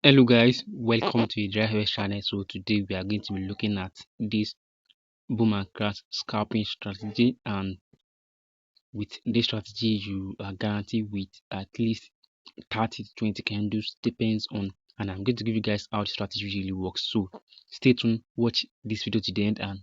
Hello guys, welcome to the Drive channel. So today we are going to be looking at this boom and crash scalping strategy, and with this strategy you are guaranteed with at least 30 to 20 candles, depends on, and I'm going to give you guys how the strategy really works. So stay tuned, watch this video to the end, and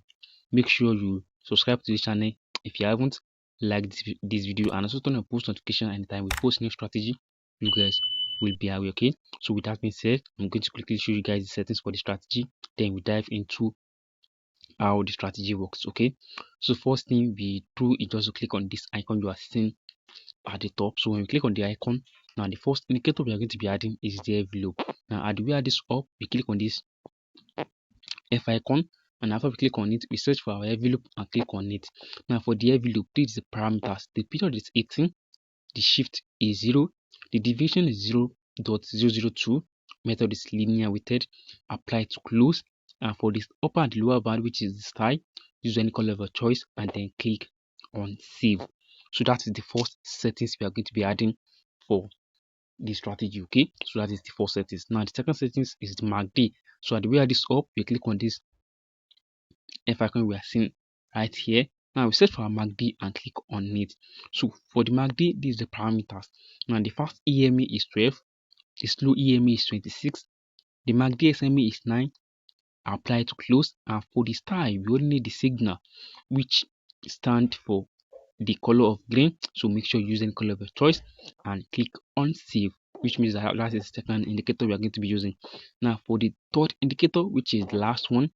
make sure you subscribe to this channel if you haven't, like this video, and also turn on post notification anytime we post new strategy. You guys will be aware. Okay, so with that being said, I'm going to quickly show you guys the settings for the strategy, then we dive into how the strategy works. Okay, so first thing we do is just to click on this icon you are seeing at the top. So when we click on the icon, now the first indicator we are going to be adding is the envelope. Now as we add this up, we click on this F icon, and after we click on it, we search for our envelope and click on it. Now for the envelope, this is the parameters. The period is 18, the shift is 0, the deviation is 0.002, method is linear weighted, apply to close, and for this upper and lower band, which is the style, use any color of your choice and then click on save. So that is the first settings we are going to be adding for the strategy. Okay, so that is the first settings. Now the second settings is the MACD. So at the way I this up, we click on this F icon we are seeing right here. Now we search for our MACD and click on it. So for the MACD, this is the parameters. Now the fast EMA is 12, the slow EMA is 26, the MACD SMA is 9. Apply to close, and for the style we only need the signal, which stand for the color of green. So make sure you use any color of your choice and click on save, which means that is the second indicator we are going to be using. Now for the third indicator, which is the last one,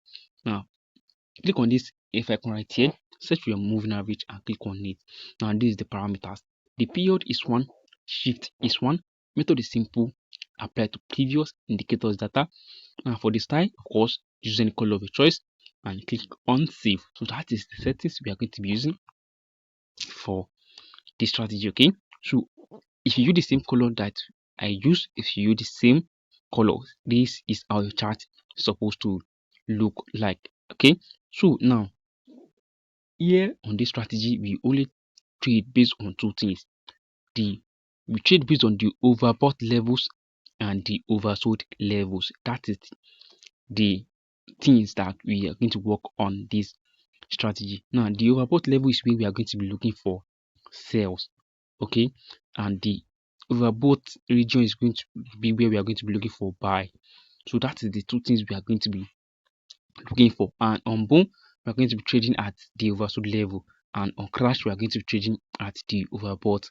now click on this F icon right here, search for your moving average and click on it. Now this is the parameters. The period is 1, shift is 1, method is simple, apply to previous indicators data. Now for the style, of course, use any color of your choice and click on save. So that is the settings we are going to be using for this strategy. Okay, so if you use the same color that I use, if you use the same color, this is how your chart is supposed to look like. Okay, so now here on this strategy, we only trade based on two things. We trade based on the overbought levels and the oversold levels. That is the things that we are going to work on this strategy. Now the overbought level is where we are going to be looking for sales. Okay, and the overbought region is going to be where we are going to be looking for buy. So that is the two things we are going to be looking for. And on boom, we are going to be trading at the oversold level, and on crash we are going to be trading at the overbought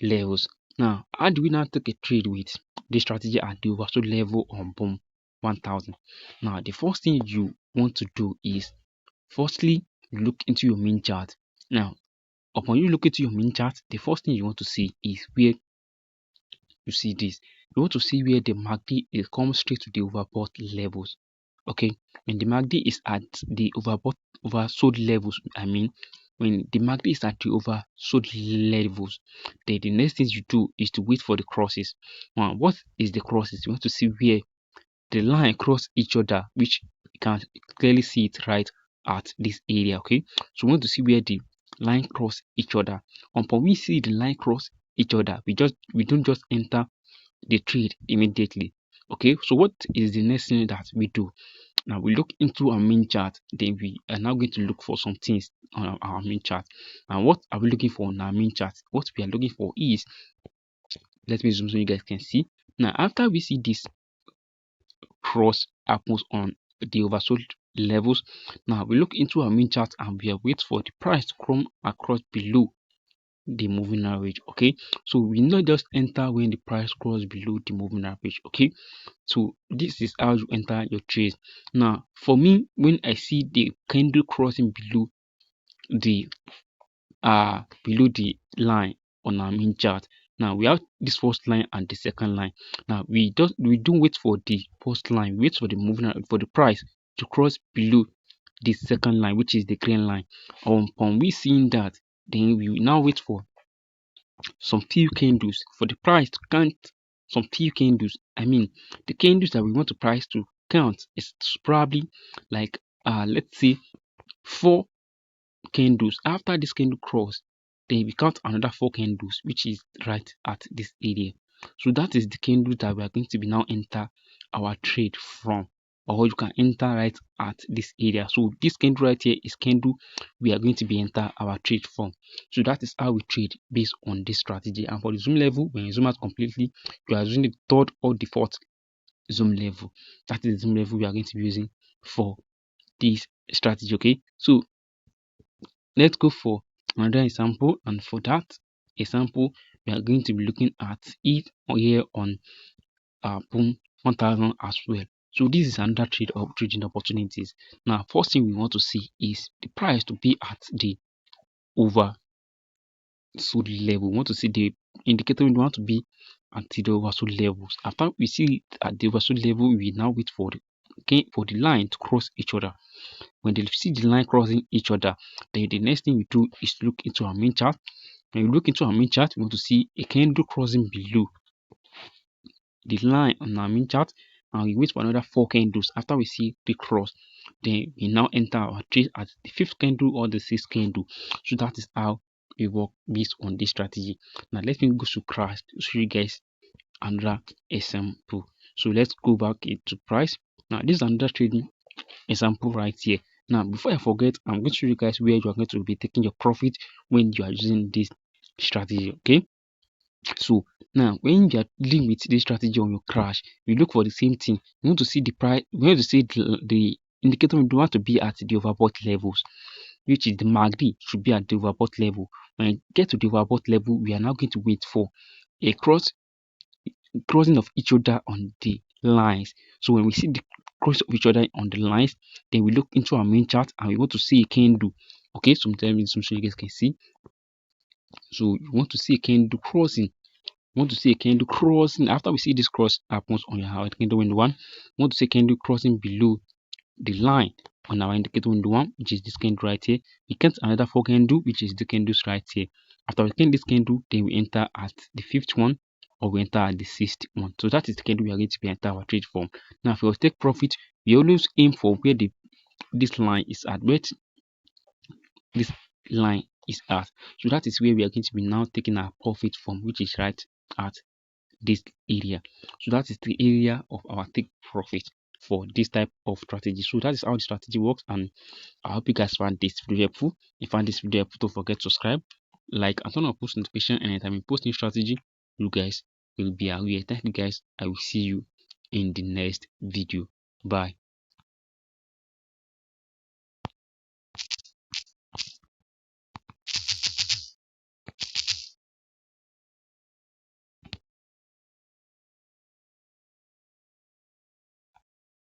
levels. Now how do we now take a trade with this strategy at the oversold level on boom 1000? Now the first thing you want to do is firstly look into your main chart. Now upon you look into your main chart, the first thing you want to see is where you see this. You want to see where the MACD is comes straight to the overbought levels. Okay, when the MACD is at the oversold levels, I mean when the MACD is at the oversold levels, then the next thing you do is to wait for the crosses. Now what is the crosses? You want to see where the line cross each other, which you can clearly see it right at this area. Okay, so we want to see where the line cross each other. Upon we see the line cross each other, we don't just enter the trade immediately. Okay, so what is the next thing that we do? Now we look into our main chart, then we are now going to look for some things on our main chart. And what are we looking for on our main chart? What we are looking for is, let me zoom so you guys can see. Now after we see this cross happens on the oversold levels, now we look into our main chart and we are waiting for the price to come across below the moving average. Okay, so we not just enter when the price cross below the moving average. Okay, so this is how you enter your trade. Now for me, when I see the candle crossing the below the line on our main chart, now we have this first line and the second line. Now we don't wait for the first line, we wait for the moving for the price to cross below the second line, which is the green line. Upon we seeing that, then we now wait for some few candles for the price to count. Some few candles, I mean the candles that we want the price to count is probably like let's say 4 candles. After this candle cross, then we count another 4 candles, which is right at this area. So that is the candle that we are going to be now enter our trade from, or you can enter right at this area. So this candle right here is candle we are going to be enter our trade from. So that is how we trade based on this strategy. And for the zoom level, when you zoom out completely, you are using the third or the fourth zoom level. That is the zoom level we are going to be using for this strategy. Okay, so let's go for another example, and for that example we are going to be looking at it here on boom 1000 as well. So this is another trading opportunities. Now first thing we want to see is the price to be at the oversold level. We want to see the indicator, we want to be at the oversold levels. After we see it at the oversold level, we now wait for the line to cross each other. When they see the line crossing each other, then the next thing we do is look into our main chart. When we look into our main chart, we want to see a candle crossing below the line on our main chart, and we wait for another 4 candles. After we see the cross, then we now enter our trade at the 5th candle or the 6th candle. So that is how we work based on this strategy. Now let me go to price to show you guys another example. So let's go back into price. Now this is another trading example right here. Now before I forget, I'm going to show you guys where you are going to be taking your profit when you are using this strategy. Okay, so now when you are dealing with this strategy on your crash, you look for the same thing. You want to see the price, you want to see the indicator, you want to be at the overbought levels, which is the MACD should be at the overbought level. When you get to the overbought level, we are now going to wait for a crossing of each other on the lines. So when we see the cross of each other on the lines, then we look into our main chart and we want to see a candle. Okay, sometimes so you guys can see. So you want to see a candle crossing. You want to see a candle crossing. After we see this cross happens on our indicator window 1, we want to see a candle crossing below the line on our indicator window 1, which is this candle right here. We get another 4 candle, which is the candles right here. After we get this candle, then we enter at the 5th one, or we enter at the 6th one. So that is the candle we are going to be enter our trade from. Now if we take profit, we always aim for where this line is at, where this line is at. So that is where we are going to be now taking our profit from, which is right at this area. So that is the area of our take profit for this type of strategy. So that is how the strategy works, and I hope you guys found this video helpful. If you found this video helpful, don't forget to subscribe, like, and turn on post notification. Anytime we post new strategy, you guys will be aware. Thank you guys. I will see you in the next video. Bye.